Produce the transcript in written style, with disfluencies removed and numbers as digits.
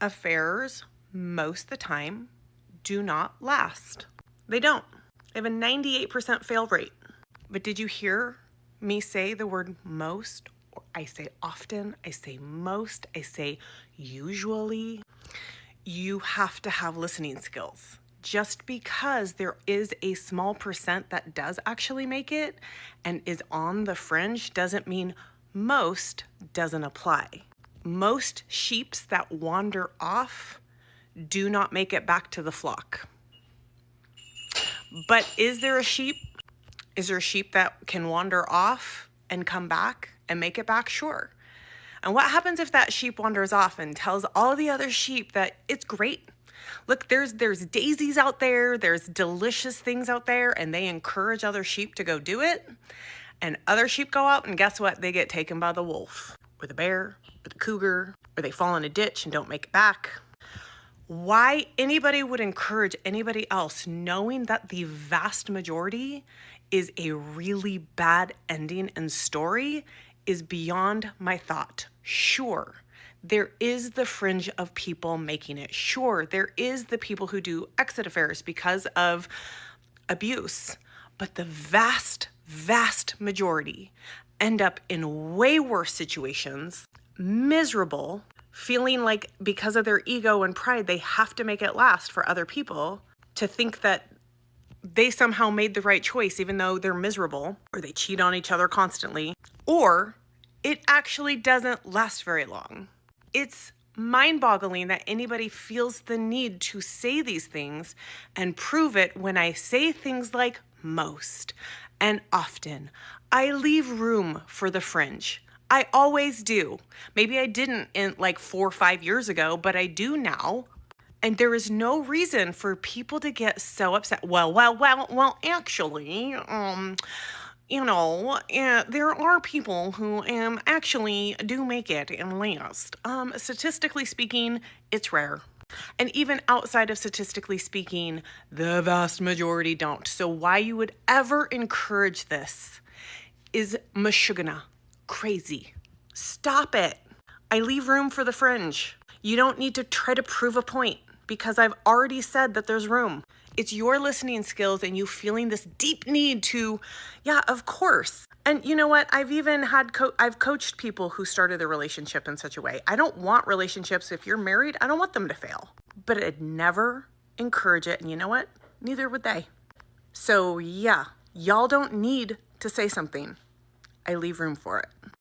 Affairs, most of the time, do not last. They don't. They have a 98% fail rate. But did you hear me say the word most? I say often, I say most, I say usually. You have to have listening skills. Just because there is a small percent that does actually make it and is on the fringe doesn't mean most doesn't apply. Most sheeps that wander off do not make it back to the flock. But is there a sheep? Is there a sheep that can wander off and come back and make it back? Sure. And what happens if that sheep wanders off and tells all the other sheep that it's great? Look, there's daisies out there, there's delicious things out there, and they encourage other sheep to go do it. And other sheep go out and guess what? They get taken by the wolf or the bear or the cougar, or they fall in a ditch and don't make it back. Why anybody would encourage anybody else knowing that the vast majority is a really bad ending and story is beyond my thought. Sure, there is the fringe of people making it. Sure, there is the people who do exit affairs because of abuse, but the vast majority end up in way worse situations, miserable, feeling like because of their ego and pride, they have to make it last for other people to think that they somehow made the right choice, even though they're miserable, or they cheat on each other constantly, or it actually doesn't last very long. It's mind-boggling that anybody feels the need to say these things and prove it when I say things like most and often. I leave room for the fringe. I always do. Maybe I didn't in like 4 or 5 years ago, but I do now. And there is no reason for people to get so upset. Well, actually, there are people who actually do make it and last. Statistically speaking, it's rare. And even outside of statistically speaking, the vast majority don't. So why you would ever encourage this is mashugana, crazy. Stop it. I leave room for the fringe. You don't need to try to prove a point because I've already said that there's room. It's your listening skills and you feeling this deep need to, yeah, of course. And you know what? I've even had, I've coached people who started their relationship in such a way. I don't want relationships, if you're married, I don't want them to fail. But I'd never encourage it. And you know what? Neither would they. So yeah, y'all don't need to say something. I leave room for it.